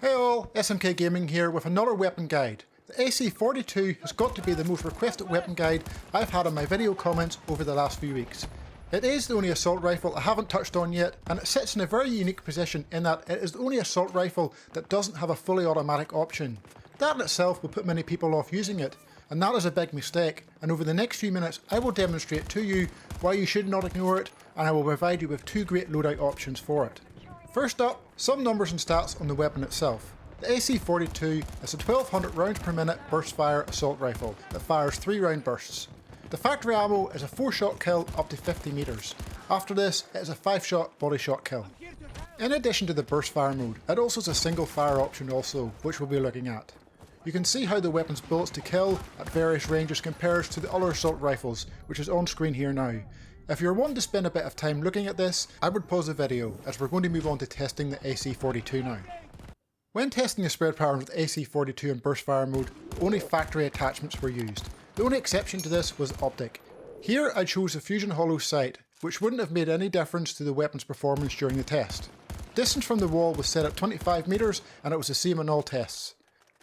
Hey all, SMK Gaming here with another weapon guide. The AC-42 has got to be the most requested weapon guide I've had in my video comments over the last few weeks. It is the only assault rifle I haven't touched on yet, and it sits in a very unique position in that it is the only assault rifle that doesn't have a fully automatic option. That in itself will put many people off using it, and that is a big mistake, and over the next few minutes I will demonstrate to you why you should not ignore it, and I will provide you with two great loadout options for it. First up, some numbers and stats on the weapon itself. The AC-42 is a 1200 rounds per minute burst fire assault rifle that fires 3 round bursts. The factory ammo is a 4-shot kill up to 50 meters. After this, it is a 5-shot body shot kill. In addition to the burst fire mode, it also has a single fire option also, which we'll be looking at. You can see how the weapon's bullets to kill at various ranges compares to the other assault rifles, which is on screen here now. If you're wanting to spend a bit of time looking at this, I would pause the video as we're going to move on to testing the AC-42 now. When testing the spread power with AC-42 in burst fire mode, only factory attachments were used. The only exception to this was optic. Here I chose the Fusion Hollow sight, which wouldn't have made any difference to the weapon's performance during the test. Distance from the wall was set at 25 meters and it was the same in all tests.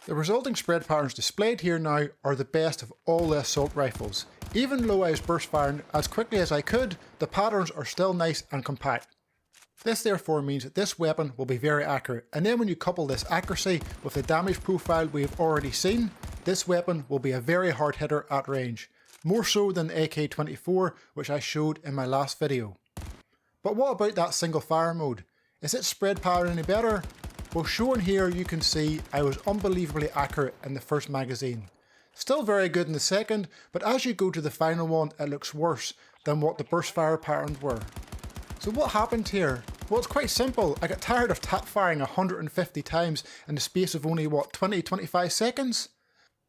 The resulting spread patterns displayed here now are the best of all the assault rifles. Even though I was burst firing as quickly as I could, the patterns are still nice and compact. This therefore means that this weapon will be very accurate, and then when you couple this accuracy with the damage profile we have already seen, this weapon will be a very hard hitter at range, more so than the AK-24 which I showed in my last video. But what about that single fire mode? Is its spread power any better? Well, shown here you can see I was unbelievably accurate in the first magazine. Still very good in the second, but as you go to the final one it looks worse than what the burst fire patterns were. So what happened here? Well, it's quite simple. I got tired of tap firing 150 times in the space of only 20-25 seconds?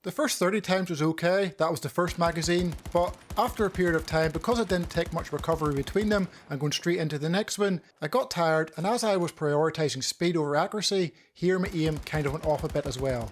The first 30 times was okay, that was the first magazine, but after a period of time, because it didn't take much recovery between them and going straight into the next one, I got tired, and as I was prioritising speed over accuracy, here my aim kind of went off a bit as well.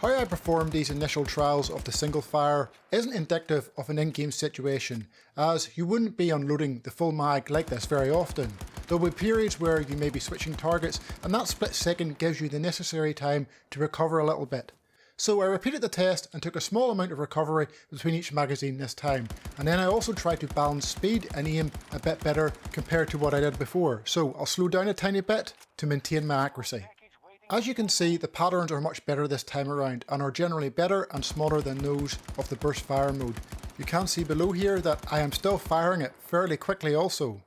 How I performed these initial trials of the single fire isn't indicative of an in-game situation, as you wouldn't be unloading the full mag like this very often. There will be periods where you may be switching targets, and that split second gives you the necessary time to recover a little bit. So I repeated the test and took a small amount of recovery between each magazine this time, and then I also tried to balance speed and aim a bit better compared to what I did before, so I'll slow down a tiny bit to maintain my accuracy. As you can see, the patterns are much better this time around and are generally better and smaller than those of the burst fire mode. You can see below here that I am still firing it fairly quickly also.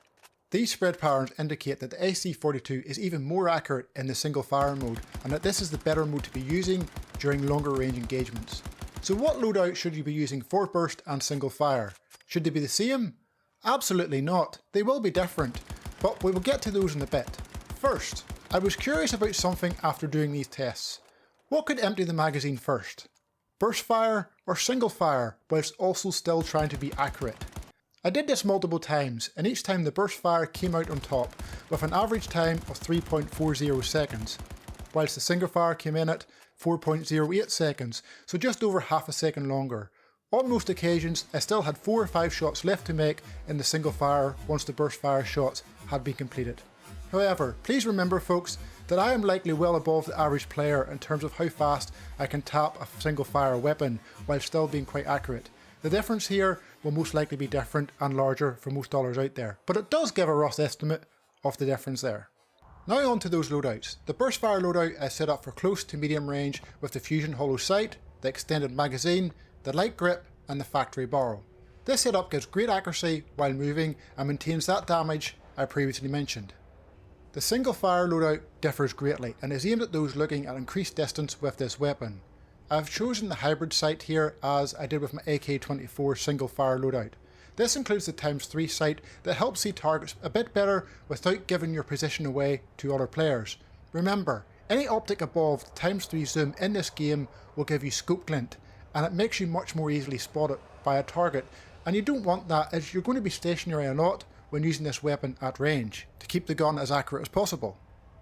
These spread patterns indicate that the AC-42 is even more accurate in the single fire mode and that this is the better mode to be using during longer range engagements. So what loadout should you be using for burst and single fire? Should they be the same? Absolutely not. They will be different, but we will get to those in a bit. First, I was curious about something after doing these tests. What could empty the magazine first? Burst fire or single fire, whilst also still trying to be accurate? I did this multiple times, and each time the burst fire came out on top with an average time of 3.40 seconds, whilst the single fire came in at 4.08 seconds, so just over half a second longer. On most occasions, I still had 4 or 5 shots left to make in the single fire once the burst fire shots had been completed. However, please remember folks that I am likely well above the average player in terms of how fast I can tap a single fire weapon while still being quite accurate. The difference here will most likely be different and larger for most dollars out there, but it does give a rough estimate of the difference there. Now on to those loadouts. The burst fire loadout is set up for close to medium range with the Fusion Hollow sight, the extended magazine, the light grip and the factory barrel. This setup gives great accuracy while moving and maintains that damage I previously mentioned. The single fire loadout differs greatly and is aimed at those looking at increased distance with this weapon. I've chosen the hybrid sight here as I did with my AK-24 single fire loadout. This includes the ×3 sight that helps see targets a bit better without giving your position away to other players. Remember, any optic above the ×3 zoom in this game will give you scope glint, and it makes you much more easily spotted by a target, and you don't want that as you're going to be stationary a lot when using this weapon at range to keep the gun as accurate as possible.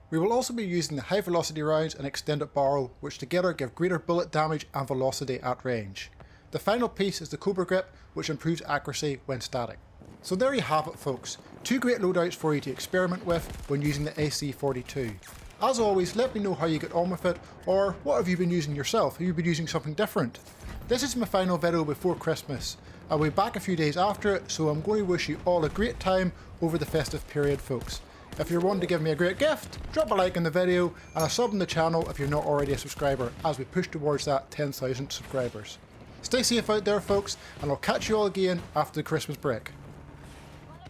We will also be using the high velocity rounds and extended barrel, which together give greater bullet damage and velocity at range. The final piece is the Cobra grip, which improves accuracy when static. So there you have it folks, 2 great loadouts for you to experiment with when using the AC-42. As always, let me know how you get on with it, or what have you been using yourself? Have you been using something different? This is my final video before Christmas. I'll be back a few days after it, so I'm going to wish you all a great time over the festive period, folks. If you're wanting to give me a great gift, drop a like on the video and a sub on the channel if you're not already a subscriber, as we push towards that 10,000 subscribers. Stay safe out there, folks, and I'll catch you all again after the Christmas break.